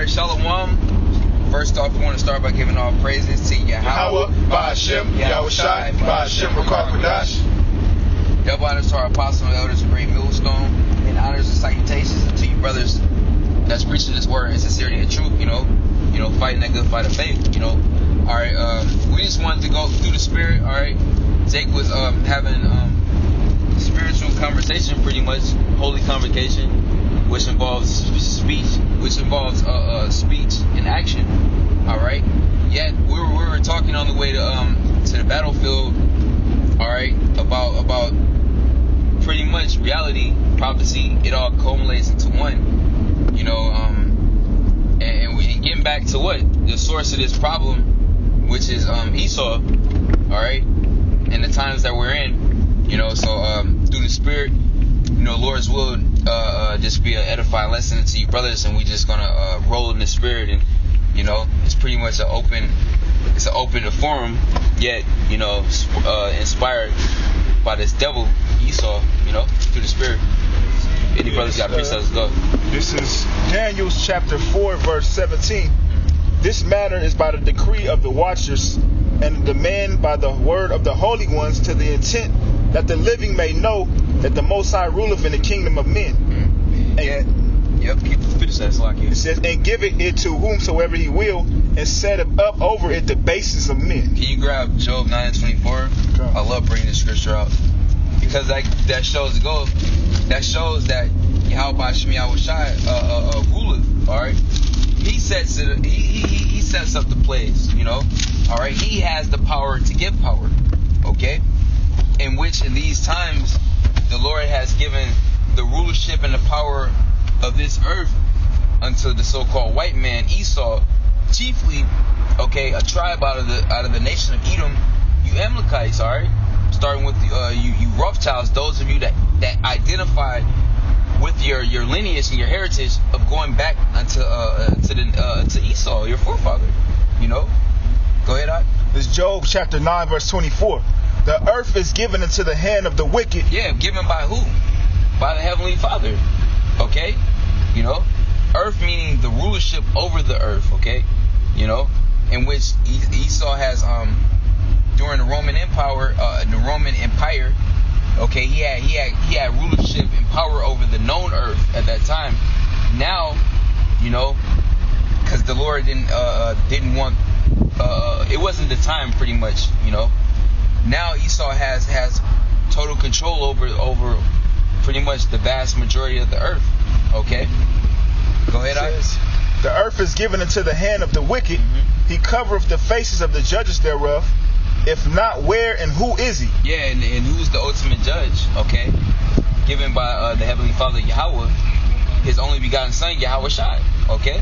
Alright, Shalom. First off, we want to start by giving all praises to Yahweh, Ba'Hashem, Yahushai, Ba'Hashem, Rakar. Double honors to our apostle and elders, great millstone, and honors and salutations to you brothers that's preaching this word in sincerity and truth, you know, fighting that good fight of faith, Alright, we just wanted to go through the spirit, alright. Jake was having spiritual conversation, pretty much, holy convocation, which involves speech, speech and action, alright. Yet we were talking on the way to the battlefield, alright, about pretty much reality, prophecy. It all culminates into one, and we getting back to what the source of this problem, which is Esau, alright, and the times that we're in, so through the spirit, Lord's will just be an edifying lesson to you brothers, and we just gonna roll in the spirit, and it's pretty much an open forum, yet inspired by this devil Esau, through the spirit. Any brothers got precepts? Go. This is Daniel chapter 4 verse 17. This matter is by the decree of the watchers and the demand by the word of the holy ones, to the intent that the living may know that the Most High ruleth in the kingdom of men. It says, and give it to whomsoever he will, and set up over it the basis of men. Can you grab Job 9:24? I love bringing the scripture out, because that shows that Yahweh Ba'Hashem Yahushai ruleth. All right, he sets it. He sets up the plays. All right, he has the power to give power. Okay, in which in these times the Lord has given the rulership and the power of this earth unto the so-called white man Esau, chiefly, a tribe out of the nation of Edom, you Amalekites, all right, starting with you Rothschilds, those of you that identify with your lineage and your heritage of going back to Esau, your forefather. Go ahead, Ad. It's Job chapter 9 verse 24. The earth is given into the hand of the wicked. Yeah, given by who? By the Heavenly Father. Okay? Earth meaning the rulership over the earth, okay? In which Esau has during the Roman Empire, okay, he had rulership and power over the known earth at that time. Now, because the Lord didn't want it wasn't the time, pretty much, Now Esau has total control over pretty much the vast majority of the earth. Okay, go ahead. The earth is given into the hand of the wicked. Mm-hmm. He covereth the faces of the judges thereof. If not, where and who is he? Yeah, and who's the ultimate judge? Okay, given by the Heavenly Father Yahweh, His only begotten Son Yahushai. Okay,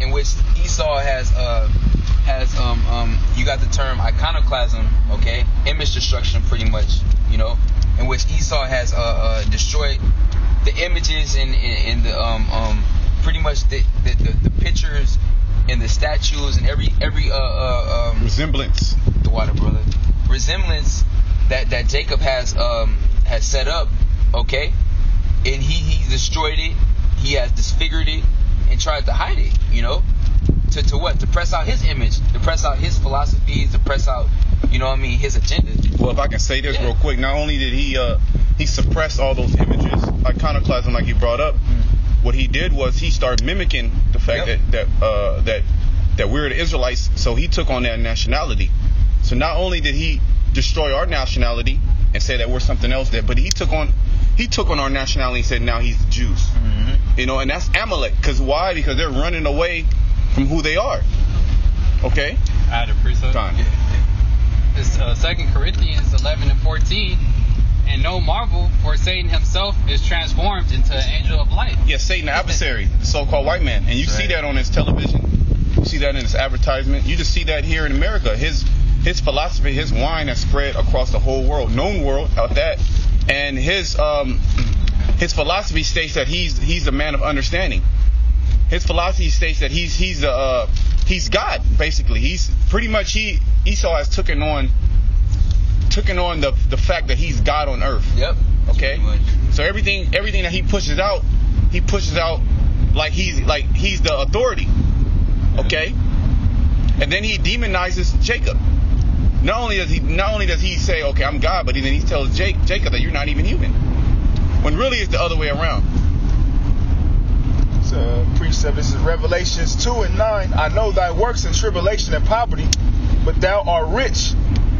in which Esau has you got the term iconoclasm. Okay, image destruction, pretty much. In which Esau has destroyed the images and the pretty much the pictures and the statues and every resemblance, the water brother, resemblance that Jacob has set up, okay, and he destroyed it. He has disfigured it and tried to hide it, to what? To press out his image, to press out his philosophies, to press out, his agenda. Well, if I can say this real quick, not only did he suppress all those images, iconoclasm, like you brought up, what he did was he started mimicking the fact that we're the Israelites, so he took on that nationality. So not only did he destroy our nationality and say that we're something else there, but he took on our nationality and said now he's the Jews. Mm-hmm. And that's Amalek. Because why? Because they're running away from who they are. Okay? I had a precept. It's 2 Corinthians 11:14. And no marvel, for Satan himself is transformed into an angel of light. Yes, Satan, the adversary, the so-called white man. And you see that on his television. You see that in his advertisement. You just see that here in America. His philosophy, his wine has spread across the whole world, known world, out that. And his philosophy states that he's the man of understanding. His philosophy states that he's God, basically. He's pretty much Esau has taken on the fact that he's God on earth. Yep. Okay. So everything that he pushes out like he's the authority. Okay, and then he demonizes Jacob. Not only does he say, okay, I'm God, but then he tells Jacob that you're not even human. When really it's the other way around. It's a precept. This is Revelations 2:9. I know thy works in tribulation and poverty, but thou art rich.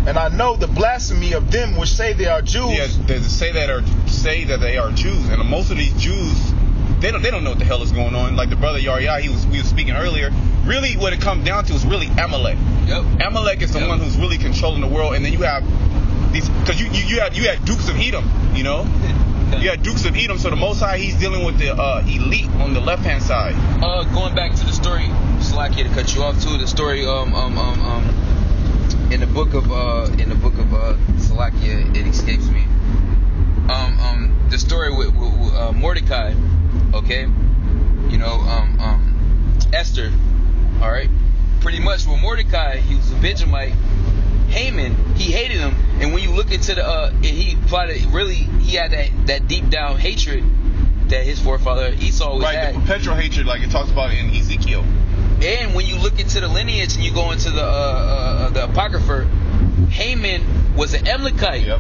And I know the blasphemy of them which say they are Jews. Yes, they say that they are Jews, and most of these Jews, they don't know what the hell is going on. Like the brother Yariah, we was speaking earlier. Really, what it comes down to is really Amalek. Yep. Amalek is the one who's really controlling the world, and then you have these, because you had Dukes of Edom, you know. You had Dukes of Edom, so the Most High, he's dealing with the elite on the left hand side. Going back to the story, Slacky, to cut you off too. The story in the book of Salakia, it escapes me. The story with Mordecai, okay, you know, Esther, all right. Pretty much with Mordecai, he was a Benjamite. Haman, he hated him, and when you look into the, he had that deep down hatred that his forefather Esau was right, the perpetual hatred, like it talks about in Ezekiel. And when you look into the lineage and you go into the Apocrypha, Haman was an Amalekite. Yep.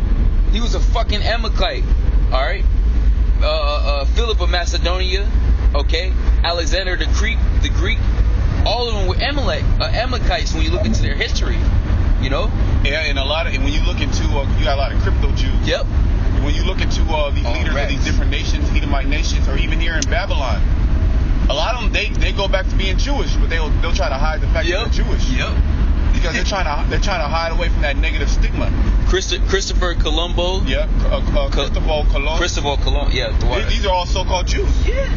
He was a fucking Amalekite. All right. Philip of Macedonia, okay. Alexander the Greek, all of them were Amalekites when you look into their history. You know. Yeah, and when you look into, you got a lot of crypto Jews. Yep. When you look into these leaders of these different nations, Edomite nations, or even here in Babylon, a lot of them they go back to being Jewish, but they'll try to hide the fact that they're Jewish. Yep. Because they're trying to hide away from that negative stigma. Christopher Colombo. Yeah. Cristobal Colon. Yeah. These are all so-called Jews. Yeah.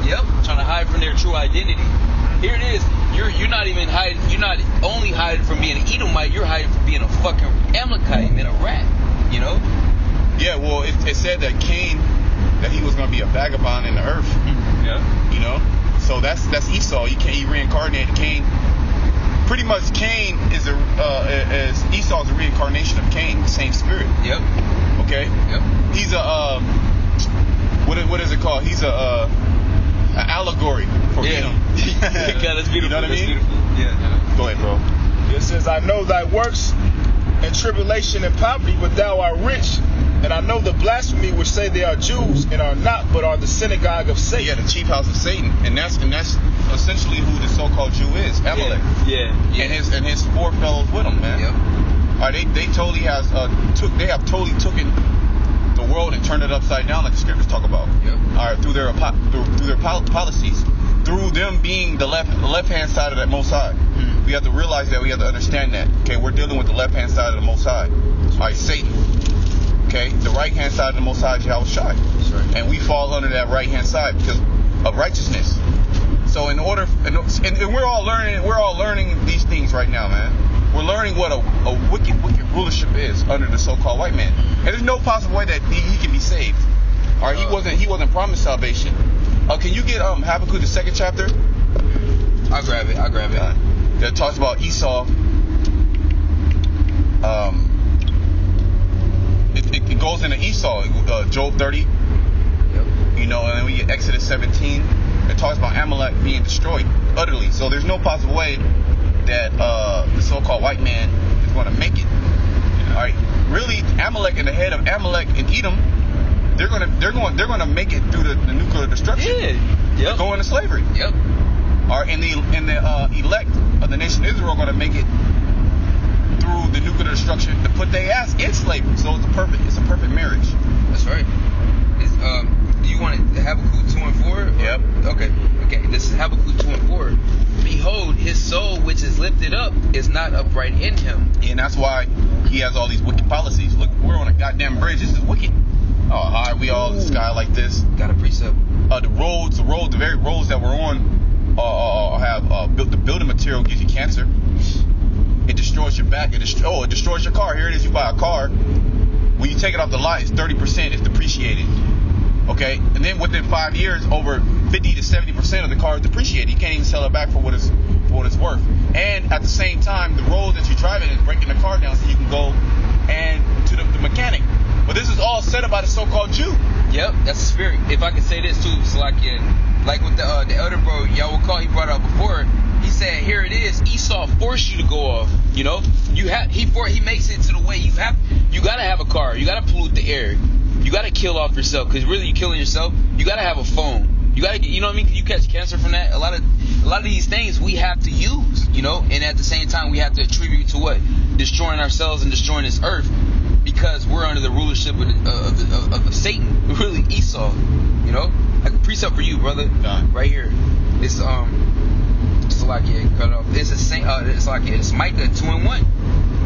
Yep. Trying to hide from their true identity. Here it is. You're not even hiding. You're not only hiding from being an Edomite. You're hiding from being a fucking Amalekite and a rat. You know. Yeah. Well, it said that Cain, that he was going to be a vagabond in the earth. Yeah. You know. So that's Esau. He reincarnated Cain. Pretty much, Cain is Esau's a reincarnation of Cain, the same spirit. Yep. Okay. Yep. He's a what is it called? He's an allegory for Edom. Yeah, that's beautiful. You know what I mean? Beautiful. Yeah. Go ahead, bro. It says, I know thy works in tribulation and poverty, but thou art rich. And I know the blasphemy which say they are Jews and are not, but are the synagogue of Satan. Yeah, the chief house of Satan, and that's essentially who the so-called Jew is, Amalek. Yeah. And his four fellows with him, man. Yep. They totally have totally taken the world and turned it upside down, like the scriptures talk about. Yep. All right, through their policies, through them being the left hand side of that Most High. Mm-hmm. We have to realize that. We have to understand that. Okay, we're dealing with the left hand side of the Most High. All right, Satan. Okay, the right hand side of the Most High is Yahweh Shai. That's right. And we fall under that right hand side because of righteousness. So and we're all learning these things right now, man. We're learning what a wicked rulership is under the so-called white man. And there's no possible way that he can be saved. All right, he wasn't promised salvation. Can you get Habakkuk the 2nd chapter? I'll grab it. That talks about Esau. It goes into Esau, Job 30. Yep. You know, and then we get Exodus 17. It talks about Amalek being destroyed utterly. So there's no possible way that the so-called white man is going to make it. All right, really, Amalek and the head of Amalek and Edom, they're going to make it through the nuclear destruction. Yeah. Yep. Go into slavery. Yep. All right, and the elect of the nation of Israel are going to make it through the nuclear destruction to put their ass in slavery. So it's a perfect marriage. That's right. Do you want it Habakkuk 2 and 4? Yep. Okay. This is Habakkuk 2 and 4. Behold, his soul which is lifted up is not upright in him. And that's why he has all these wicked policies. Look, we're on a goddamn bridge. This is wicked. Oh, high we all in the sky like this. Got a precept. The very roads that we're on have the building material gives you cancer. It destroys your back. It destroys your car. Here it is. You buy a car. When you take it off the lot, it's 30%. It's depreciated. Okay, and then within 5 years, over 50 to 70% of the car is depreciated. You can't even sell it back for what it's worth. And at the same time, the road that you're driving is breaking the car down so you can go and to the mechanic. But this is all set up by the so-called Jew. Yep, that's the spirit. If I could say this too, Salakia, like with the elder bro, y'all will call, he brought up before. He said, here it is. Esau forced you to go off. You know, he makes it to the way you gotta have a car. You gotta pollute the air. You gotta kill off yourself, because really you're killing yourself. You gotta have a phone. You gotta get, you know what I mean? You catch cancer from that. A lot of these things we have to use, you know, and at the same time we have to attribute to what? Destroying ourselves and destroying this earth, because we're under the rulership of Satan. Really, Esau. You know, like a precept for you, brother. Right here. It's cut off. It's Micah 2:1.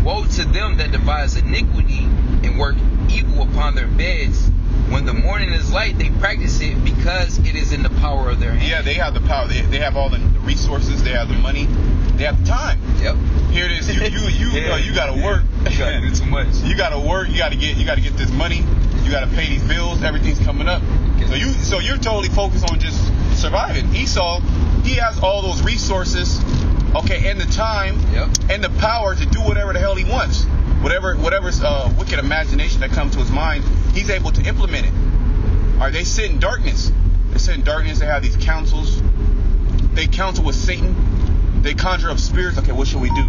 Woe to them that devise iniquity and work evil upon their beds. When the morning is light, they practice it, because it is in the power of their hand. Yeah, they have the power. They have all the resources. They have the money. They have the time. Yep. Here it is. You gotta work. You gotta do too much. You gotta work. You gotta get this money. You gotta pay these bills. Everything's coming up. So you're totally focused on just surviving. Esau, he has all those resources, okay, and the time, and the power to do whatever the hell he wants. Whatever's wicked imagination that comes to his mind, he's able to implement it. All right, they sit in darkness. They have these councils. They counsel with Satan. They conjure up spirits. Okay, what should we do?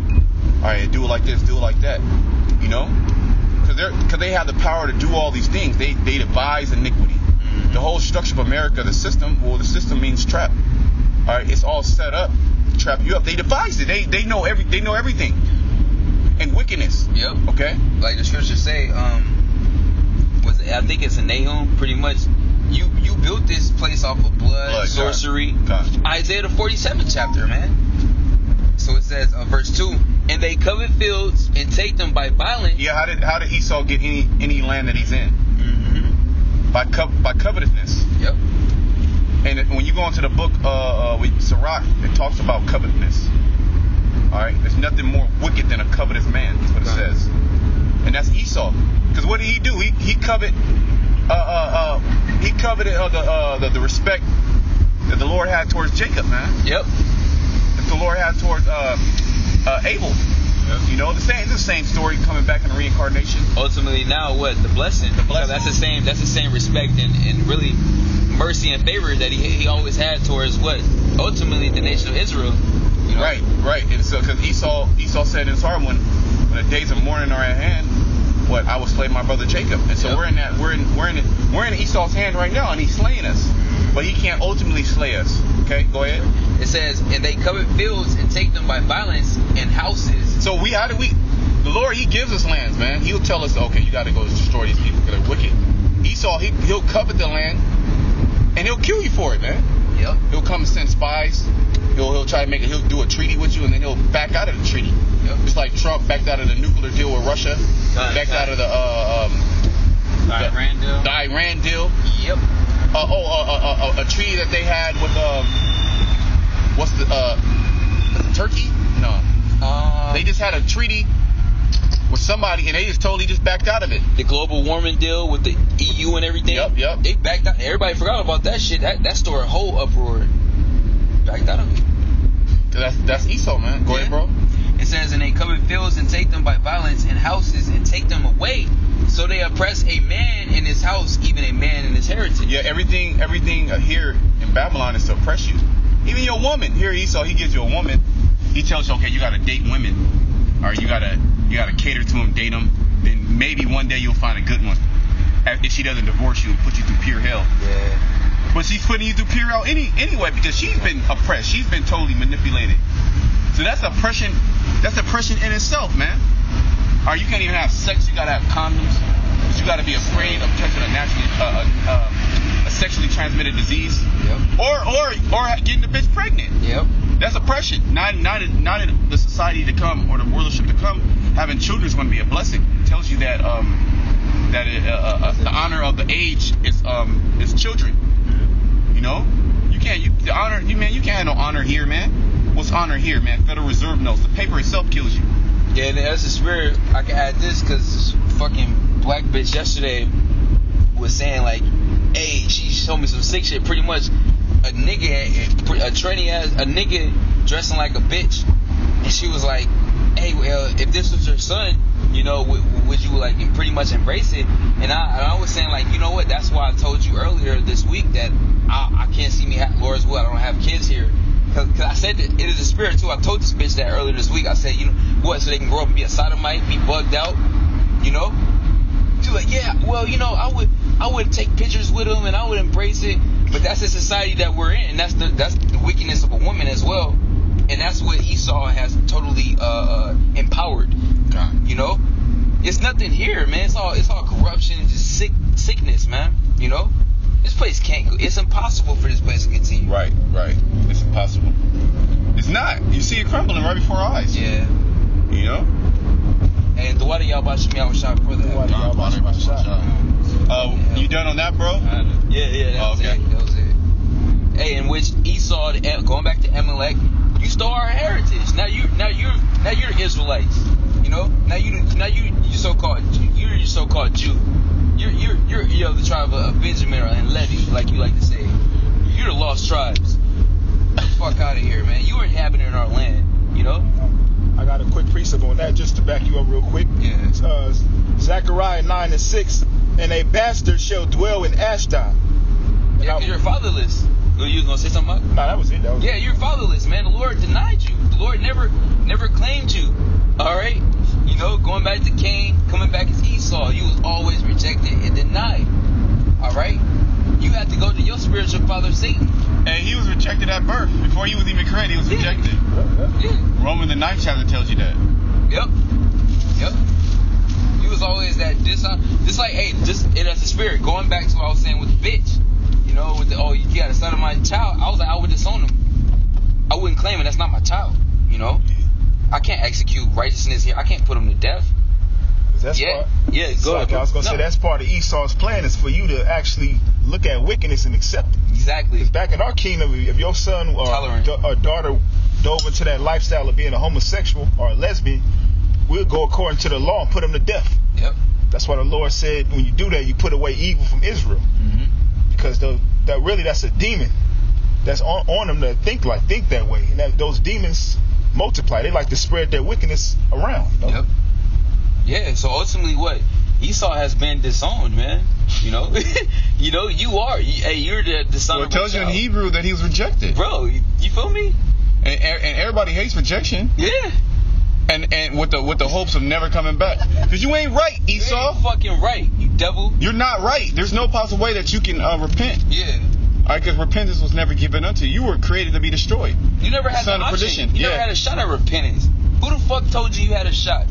All right, do it like this, do it like that. You know, because they have the power to do all these things. They devise iniquity. The whole structure of America, the system means trap. All right, it's all set up to trap you up. They devised it. They know everything. And wickedness. Yep. Okay. Like the scriptures say, I think it's in Nahum, pretty much. You built this place off of blood sorcery. God. Isaiah the 47th chapter, man. So it says, verse 2, and they covet fields and take them by violence. Yeah. How did Esau get any land that he's in? Mm-hmm. By covetousness. Yep. And when you go into the book with Sirach, it talks about covetousness. All right, there's nothing more wicked than a covetous man. That's what it says, and that's Esau. Because what did he do? He coveted the respect that the Lord had towards Jacob, man. Yep. That the Lord had towards Abel. Yep. You know, the same story coming back in the reincarnation. Ultimately, now what? The blessing. That's the same respect and really mercy and favor that he always had towards what? Ultimately, the nation of Israel. You know? Right. And so, because Esau said in his heart, when the days of mourning are at hand, what? I will slay my brother Jacob. And so we're in Esau's hand right now, and he's slaying us, but he can't ultimately slay us. Okay, go ahead. It says, and they covet fields and take them by violence, and houses. So the Lord, he gives us lands, man. He'll tell us, okay, you got to go destroy these people because they're wicked. Esau, he'll covet the land, and he'll kill you for it, man. Yep. He'll come and send spies. He'll try to he'll do a treaty with you, and then he'll back out of the treaty. Yep. Just like Trump backed out of the nuclear deal with Russia, backed out of the Iran deal. Yep. A treaty that they had with was it Turkey? No. They just had a treaty with somebody, and they just backed out of it. The global warming deal with the EU and everything. Yep. They backed out. Everybody forgot about that shit. That started a whole uproar. Backed out of it. That's Esau, man. Go ahead, bro. It says, and they covet fields and take them by violence, and houses and take them away. So they oppress a man in his house, even a man in his heritage. Yeah, everything here in Babylon is to oppress you. Even your woman. Here Esau, he gives you a woman. He tells you, okay, you gotta date women. Or you gotta cater to them, date them. Then maybe one day you'll find a good one. If she doesn't divorce you and put you through pure hell. Yeah. But she's putting you through pure hell anyway, because she's been oppressed. She's been totally manipulated. So that's oppression. That's oppression in itself, man. Or you can't even have sex. You gotta have condoms. But you gotta be afraid of catching a sexually transmitted disease. Yep. Or getting the bitch pregnant. Yep. That's oppression. Not in the society to come or the rulership to come. Having children is going to be a blessing. It tells you that the honor of the age is children. You know, you can't have no honor here, man. What's honor here, man? Federal Reserve notes. The paper itself kills you. Yeah, and that's the spirit. I can add this because fucking black bitch yesterday was saying like, hey, she told me some sick shit. Pretty much, a nigga dressing like a bitch, and she was like, hey, well, if this was her son, you know, would you like pretty much embrace it? And I was saying, like, you know what? That's why I told you earlier this week that I can't see me, Lord's will, I don't have kids here. Because I said that it is a spirit too. I told this bitch that earlier this week. I said, you know what? So they can grow up and be a sodomite, be bugged out, you know? She's like, yeah, well, you know, I would take pictures with them and I would embrace it. But that's the society that we're in, and that's the wickedness of a woman as well. And that's what Esau has totally empowered. God. You know, it's nothing here, man. It's all corruption and just sickness, man. You know, this place can't go. It's impossible for this place to continue. Right. It's impossible. It's not. You see it crumbling right before our eyes. Yeah. You know. And the water y'all about to me, I was shot for that. You done on that, bro? Yeah. That was it. Hey, in which Esau, going back to Amalek, you stole our heritage. Now you're Israelites. You know. Now you so-called you're so-called Jew. You're the tribe of Benjamin and Levi, like you like to say. You're the lost tribes. Get the fuck out of here, man. You were inhabiting our land. You know. I got a quick precept on that just to back you up real quick. Yeah. Zechariah 9:6, and a bastard shall dwell in Ashdod. Yeah, because you're fatherless. You was gonna say something about? Nah, that was it. Yeah, you're fatherless, man. The Lord denied you. The Lord never claimed you. All right. You know, going back to Cain, coming back as Esau, you was always rejected and denied. All right. You had to go to your spiritual father, Satan. And he was rejected at birth. Before he was even created, he was rejected. Yeah. Romans the 9th chapter tells you that. Yep. He was always that just like, hey, it as a spirit. Going back to what I was saying with the bitch. You know, with you got a son of my child. I was like, I would disown him. I wouldn't claim it. That's not my child. You know, I can't execute righteousness here. I can't put him to death. That's Go ahead. I was gonna say that's part of Esau's plan is for you to actually look at wickedness and accept it. Exactly. Because back in our kingdom, if your son or daughter dove into that lifestyle of being a homosexual or a lesbian, we'll go according to the law and put them to death. Yep. That's why the Lord said when you do that, you put away evil from Israel. Mm-hmm. Because that's a demon that's on them to think that way, and those demons multiply. They like to spread their wickedness around. You know? Yep. Yeah. So ultimately, what Esau has been disowned, man. You know, you're the son of. It tells you in Hebrew that he was rejected, bro. You feel me? And everybody hates rejection. Yeah. And with the hopes of never coming back, because you ain't right, Esau. You ain't fucking right, you devil. You're not right. There's no possible way that you can repent. Yeah. Because repentance was never given unto you. You were created to be destroyed. You never had Son the of option. perdition. You never had a shot at repentance. Who the fuck told you had a shot?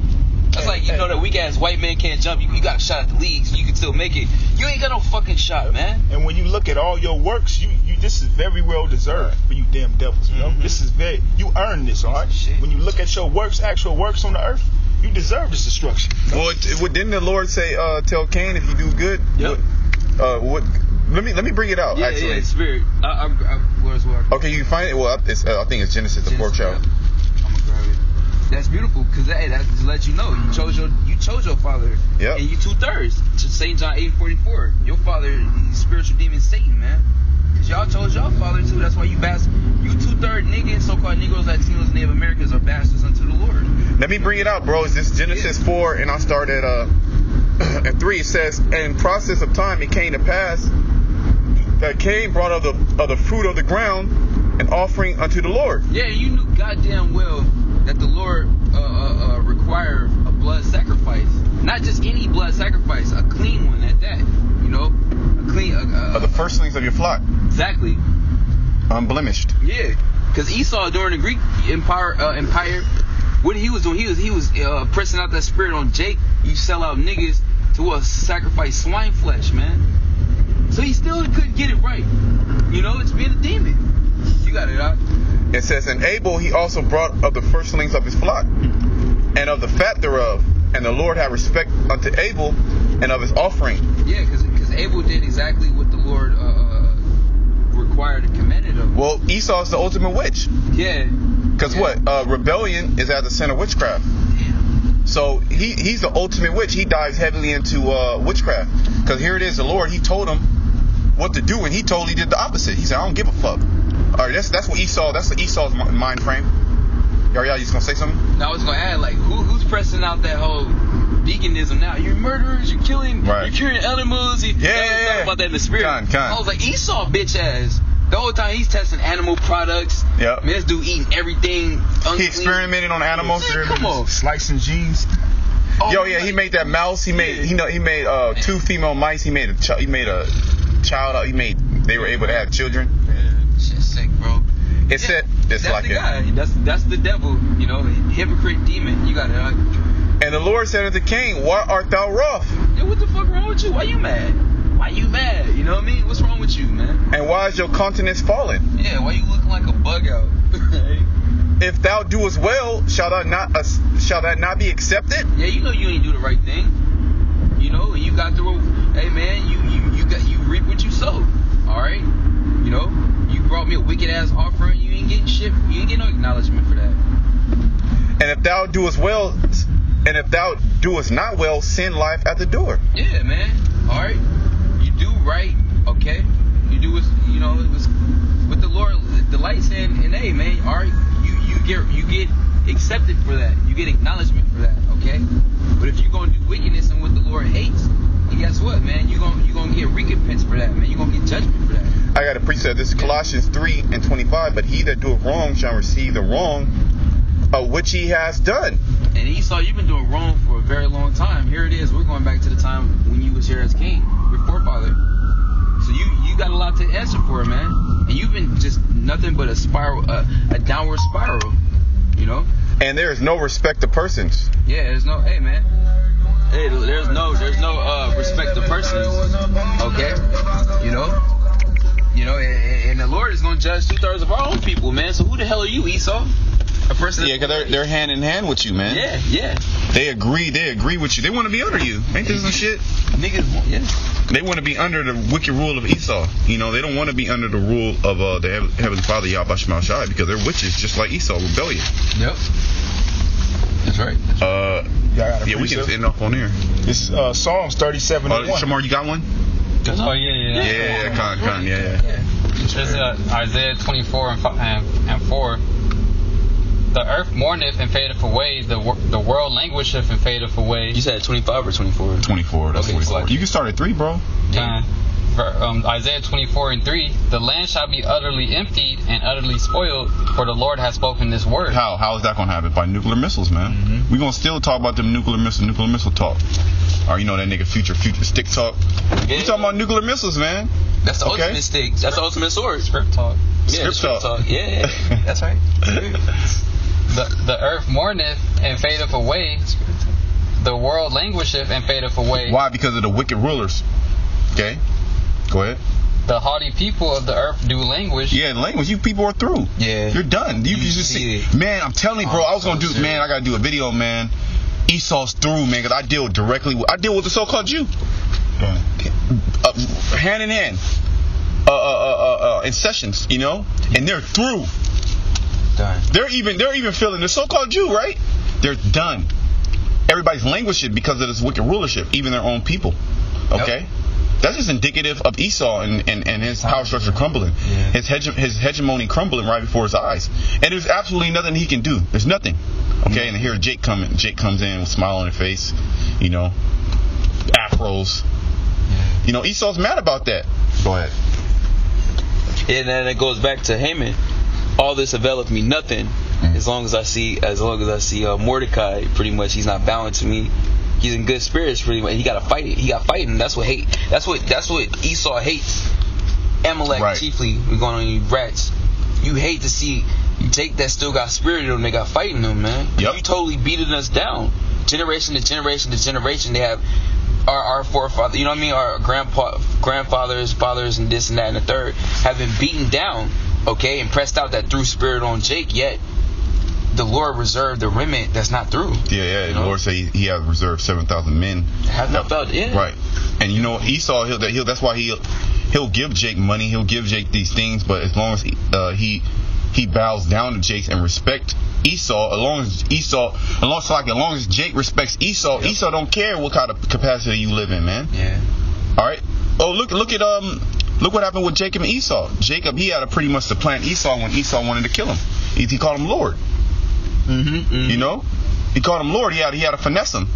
That's like, you know that weak ass white man can't jump. You got a shot at the leagues. You can still make it. You ain't got no fucking shot, man. And when you look at all your works, you this is very well deserved for you damn devils. You know, this is you earned this, all right. Shit. When you look at your works, actual works on the earth, you deserve this destruction. You know? Well, didn't the Lord say, "Tell Cain if you do good"? Yep. What? Let me bring it out. Yeah, actually. Yeah, spirit. Where's where? Okay, you find it. Well, I think it's Genesis, the 4th chapter. I'm gonna grab it. That's beautiful because that just lets you know you chose your father. Yep. And you 2/3 to St. John 8:44. Your father, is spiritual demon Satan, man. Cause y'all chose your father too. That's why you 2/3 niggas, so-called Negroes, Latinos, Native Americans are bastards unto the Lord. Let me bring it out, bro. It's this Genesis 4, and I'll start at 3. It says, "In process of time, it came to pass that Cain brought of the fruit of the ground an offering unto the Lord." Yeah, you knew goddamn well that the Lord required a blood sacrifice, not just any blood sacrifice, a clean one at that. You know, a clean. Of the firstlings of your flock. Exactly. Unblemished. Yeah, because Esau during the Greek Empire, what he was doing, he was pressing out that spirit on Jake. You sell out niggas to sacrifice swine flesh, man. So he still couldn't get it right. You know, it's being a demon. You got it out. It says, "And Abel he also brought of the firstlings of his flock, and of the fat thereof. And the Lord had respect unto Abel and of his offering." Yeah, because Abel did exactly what the Lord required and commanded of him. Well, Esau is the ultimate witch. Yeah. Because what? Rebellion is at the center of witchcraft. Damn. So he's the ultimate witch. He dives heavily into witchcraft. Because here it is, the Lord, he told him what to do, and he totally did the opposite. He said, "I don't give a fuck." All right, that's what Esau. That's Esau's mind frame. Y'all just gonna say something? Now I was gonna add, like, who's pressing out that whole veganism now. You're murderers. You're killing. Right. You're curing animals. Talk about that in the spirit. I was like, Esau, bitch ass. The whole time he's testing animal products. Yep. Man, this dude eating everything. Unclean. He experimented on animals. Man, come on. Slicing genes. Oh, he made that mouse. He made 2 female mice. He made a child. They were able to have children. Man, shit's sick, bro. That's like the guy. That's the devil. You know, hypocrite demon. You got it. And the Lord said unto Cain, why art thou wroth? Yo, what the fuck wrong with you? Why you mad? You know what I mean? What's wrong with you, man? And why is your countenance fallen? Yeah, why you looking like a bug out? If thou doest well, shall that not be accepted? Yeah, you know you ain't do the right thing. You know, and you got through. Hey man, you reap what you sow. All right. You know, you brought me a wicked ass offering. You ain't getting shit. You ain't getting no acknowledgement for that. And if thou doest well, and if thou doest not well, sin lieth at the door. Yeah, man. All right. You do right. Okay. You do what's, you know, it was with the Lord delights in, and hey, man. All right. You get accepted for that. You get acknowledgement for that. Okay. But if you're gonna do wickedness and what the Lord hates, and guess what, man? You're gonna get recompense for that, man. You're gonna get judgment for that. I got a precept. This is Colossians 3:25. But he that doeth wrong shall receive the wrong of which he has done. And Esau, you've been doing wrong for a very long time. Here it is. We're going back to the time when you was here as king, your forefather. So you got a lot to answer for, man. And you've been just nothing but a spiral, a downward spiral. You know. And there is no respect to persons. Yeah, there's no. Hey, man. Hey, there's no respect to persons. Okay. You know, and the Lord is going to judge 2/3 of our own people, man. So who the hell are you, Esau? A person. Yeah, because they're hand in hand with you, man. Yeah. They agree with you. They want to be under you. Ain't this some shit? Niggas, yeah. They want to be under the wicked rule of Esau. You know, they don't want to be under the rule of the Heavenly Father, Yahweh Shema Shai, because they're witches, just like Esau, rebellion. Yep. That's right. Yeah, we can end off on here. This is Psalms 37:1. Shamar, you got one? Oh, yeah. Yeah. This is Isaiah 24 and 4. The earth mourneth and fadeth away. The world languisheth and fadeth away. You said 25 or 24? 24. That's okay, 44. You can start at 3, bro. Isaiah 24:3. The land shall be utterly emptied and utterly spoiled, for the Lord has spoken this word. How is that going to happen? By nuclear missiles, man. Mm-hmm. We're going to still talk about them nuclear missile talk. Or you know that nigga future stick talk. Yeah. We talking about nuclear missiles, man. That's the ultimate stick. That's the ultimate sword. Script talk. Yeah, script talk. Yeah. That's right. The earth mourneth and fadeth away. The world languisheth and fadeth away. Why? Because of the wicked rulers. Okay. Go ahead. The haughty people of the earth do languish. Yeah, language. You people are through. Yeah. You're done. You just see it. Man, I'm telling you, bro. I was going to do, man, I got to do a video, man. Esau's through, man, because I deal with the so-called Jew. Hand in hand. In sessions, you know? And they're through. Done. They're even feeling the so-called Jew, right? They're done. Everybody's languishing because of this wicked rulership, even their own people. Okay? Yep. That's just indicative of Esau and his power structure crumbling. Yeah. His hegemony crumbling right before his eyes. And there's absolutely nothing he can do. There's nothing. Okay, and here Jake comes in with a smile on his face, you know, afros. You know, Esau's mad about that. Go ahead. And then it goes back to Haman. All this availeth me nothing, as long as I see Mordecai. Pretty much, he's not bowing to me. He's in good spirits. Pretty much, he got to fight it. He got fighting. That's what hate. That's what Esau hates. Amalek, right. Chiefly. We're going on you rats. You hate to see Jake that still got spirit in them. They got fighting them, man. Yep. You totally beating us down. Generation to generation to generation. They have our forefathers. You know what I mean? Our grandfathers, fathers, and this and that and the third have been beaten down. Okay, and pressed out that through spirit on Jake, yet the Lord reserved the remnant that's not through. Yeah. The Lord said he has reserved 7,000 men. Have not felt it. Right. And you know, Esau, that's why he'll give Jake money, he'll give Jake these things, but as long as he bows down to Jake and respect Esau, as long as Jake respects Esau, yep. Esau don't care what kind of capacity you live in, man. Yeah. All right. Oh, look what happened with Jacob and Esau. Jacob, he had to pretty much supplant Esau when Esau wanted to kill him. He called him Lord. Mm-hmm. You know, he called him Lord. He had to finesse him.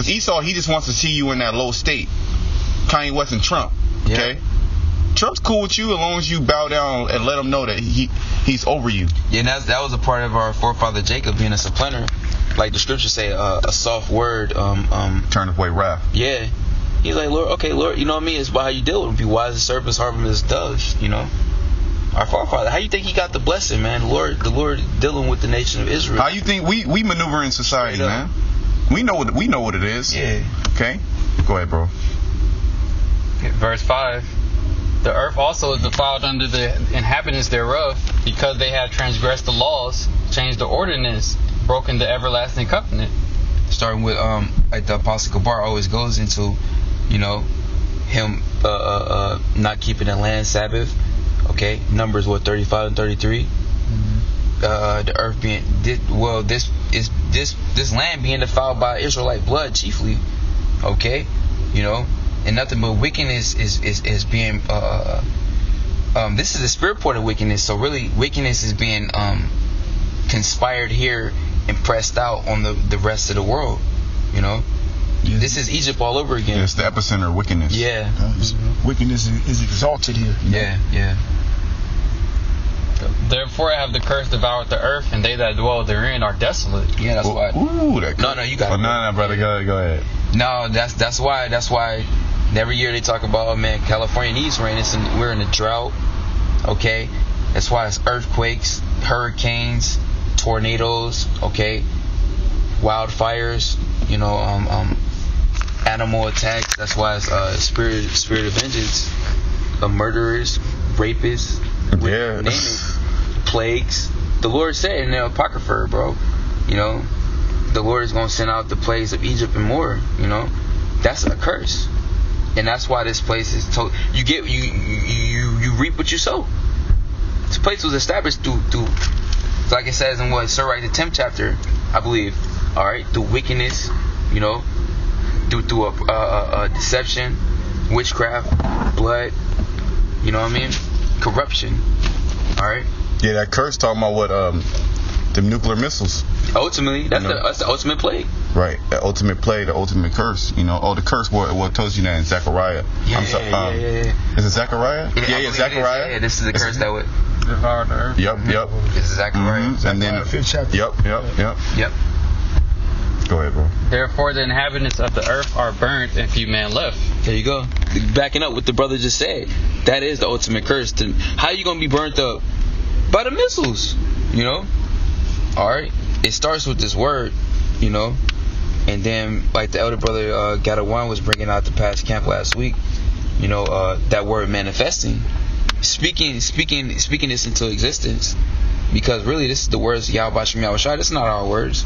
Because Esau, he just wants to see you in that low state. Kanye West and Trump. Okay. Yeah. Trump's cool with you as long as you bow down and let him know that he's over you. Yeah, and that was a part of our forefather Jacob being a supplanter. Like the scriptures say, a soft word turneth away wrath. Yeah. He's like, Lord, okay, Lord, you know what I mean? It's about how you deal with them. Be wise as serpents, harmless as doves, you know? Our forefather, how you think he got the blessing, man? The Lord dealing with the nation of Israel. How you think we maneuver in society, man? We know what it is. Yeah. Okay? Go ahead, bro. Verse 5. The earth also is defiled under the inhabitants thereof, because they have transgressed the laws, changed the ordinance, broken the everlasting covenant. Starting with like the Apostle Gabar always goes into, you know, him not keeping the land Sabbath. Okay, Numbers 35 and 33. The earth being this land being defiled by Israelite blood chiefly. Okay, you know, and nothing but wickedness is being this is the spirit part of wickedness. So really, wickedness is being conspired here and pressed out on the rest of the world. You know, this is Egypt all over again. Yeah, it's the epicenter of wickedness. Yeah, wickedness is exalted here. Yeah. Therefore have the curse devoured the earth, and they that dwell therein are desolate. Yeah, that's why. Ooh, that no, you got it. No, brother, go ahead. No, that's why every year they talk about, oh man, California needs rain. We're in a drought. Okay, that's why it's earthquakes, hurricanes, tornadoes. Okay, wildfires. You know, animal attacks. That's why it's spirit of vengeance, murderers, rapists. Yeah. Name it. Plagues. The Lord said in the Apocrypha, bro, you know, the Lord is going to send out the plagues of Egypt and more, you know. That's a curse. And that's why this place is told, you reap what you sow. This place was established through like it says in what Sirach the 10th chapter, I believe, all right, through wickedness, you know, through a deception, witchcraft, blood, you know what I mean? Corruption. Alright? Yeah, that curse talking about what the nuclear missiles. Ultimately, that's the ultimate plague. Right. The ultimate plague, the ultimate curse. You know, the curse what tells you that in Zechariah. Yeah. Is it Zechariah? Yeah, Zechariah. Yeah, this is the curse that would devour the earth. Yep. This is Zechariah. Mm-hmm. And then 5th chapter. Yep. Go ahead, bro. Therefore the inhabitants of the earth are burnt, and few men left. There you go. Backing up what the brother just said. That is the ultimate curse. How are you going to be burnt up? By the missiles. You know? Alright? It starts with this word, you know? And then, like the elder brother Gadawan was bringing out the past camp last week, you know, that word manifesting. Speaking this into existence. Because really, this is the words Yahweh Shem Yahweh Shai. This is not our words.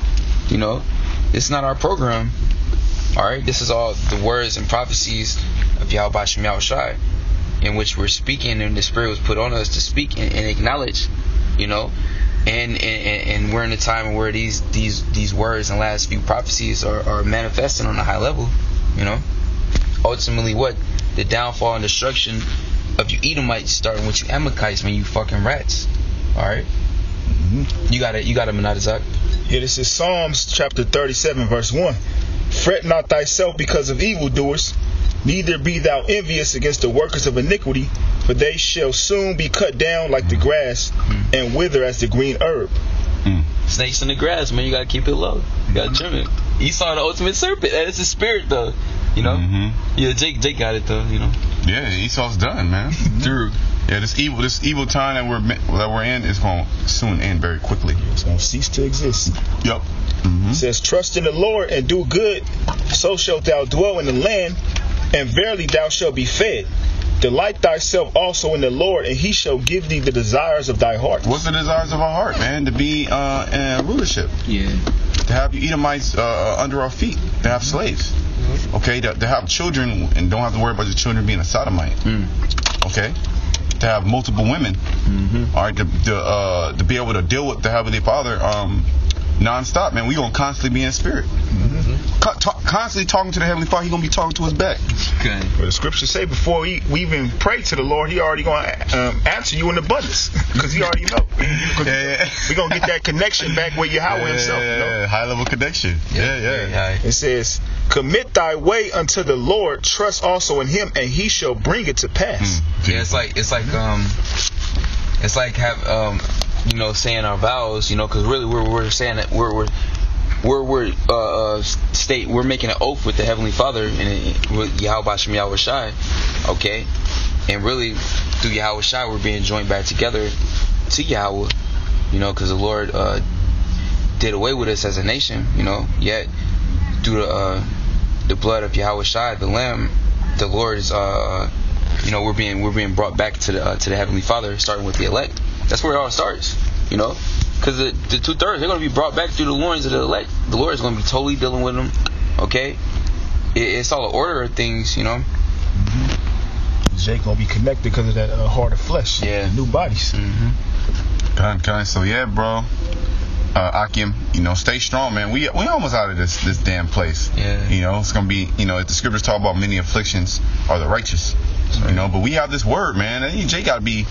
You know? This is not our program. Alright? This is all the words and prophecies of Yahweh Shem Yahweh Shai, in which we're speaking, and the Spirit was put on us to speak and acknowledge, you know? And we're in a time where these words and last few prophecies are manifesting on a high level, you know? Ultimately, what? The downfall and destruction of you Edomites starting with you Amalekites, man, you fucking rats. Alright? Mm-hmm. You got it, Menadizak. Yeah, this is Psalms chapter 37, verse 1. Fret not thyself because of evildoers, neither be thou envious against the workers of iniquity, for they shall soon be cut down like the grass and wither as the green herb. Snakes in the grass, man, you gotta keep it low. You gotta trim it. Esau the ultimate serpent. That is his spirit, though. You know? Mm-hmm. Yeah, Jake got it, though, you know? Yeah, Esau's done, man. True. Yeah, this evil time that we're in is going to soon end very quickly. It's going to cease to exist. Yep. Mm-hmm. It says, trust in the Lord and do good, so shalt thou dwell in the land, and verily thou shalt be fed. Delight thyself also in the Lord, and he shall give thee the desires of thy heart. What's the desires of our heart, man? To be in rulership. Yeah. To have you Edomites under our feet. To have slaves. Okay. To have children and don't have to worry about your children being a sodomite. Okay. To have multiple women. All right. To be able to deal with the Heavenly Father non-stop, man. We're going to constantly be in spirit. Constantly talking to the Heavenly Father, He gonna be talking to us back. Okay. But the scriptures say before we even pray to the Lord, He already gonna answer you in abundance, because He already know. We gonna get that connection back with Yahweh Himself. You know? High level connection. Yeah. It says, "Commit thy way unto the Lord; trust also in Him, and He shall bring it to pass." Yeah, it's like saying our vows, because really we're saying that we're making an oath with the Heavenly Father and with Yahweh Shem Yahweh Shai, okay, and really through Yahweh Shai we're being joined back together to Yahweh, because the Lord did away with us as a nation, yet through the blood of Yahweh Shai, the Lamb, the Lord is we're being brought back to the Heavenly Father, starting with the elect. That's where it all starts, because the 2/3 they're going to be brought back through the loins of the elect. The Lord is going to be totally dealing with them. Okay, it's all an order of things, Jake gonna be connected because of that heart of flesh. Yeah, new bodies. So yeah, bro. Akim, stay strong, man. We almost out of this damn place. Yeah. It's gonna be, if the scriptures talk about many afflictions are the righteous, but we have this word, man. And Jay gotta be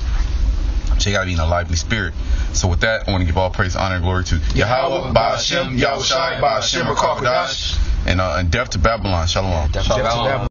in a lively spirit. So with that, I want to give all praise, honor, and glory to Yahweh, Ba'ashem, Yahweh Shai, Ba'ashem, covereth, and death to Babylon. Shalom. Death to Babylon.